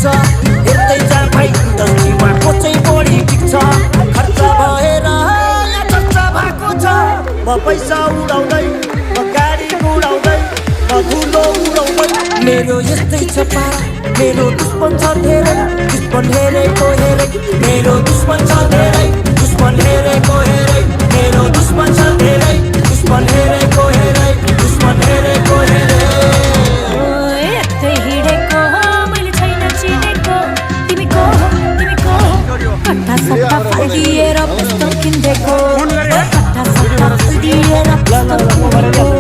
पुग्छ हेर्दै जा भाइ दसैँमा कोचै बढी टिक्छ खर्च भएर यहाँ चर्चा भएको छ म पैसा उडाउँदै म गाडी उडाउँदै म धुलो उडाउँदै मेरो यस्तै छ पारा मेरो दुश्मन छ धेरै दुश्मन हेरेको हेरै मेरो दुश्मन छ धेरै दुश्मन हेरेको हेरै मेरो दुश्मन छ धेरै दुश्मन हेरेको हेरै दुश्मन हेरेको हेरै यतै हिँडेको मैले छैन चिनेको तिमी को कट्टा सट्टा फालिदिएर पुस्तक किन्देको कट्टा सट्टा फालिदिएर पुस्तक किन्देको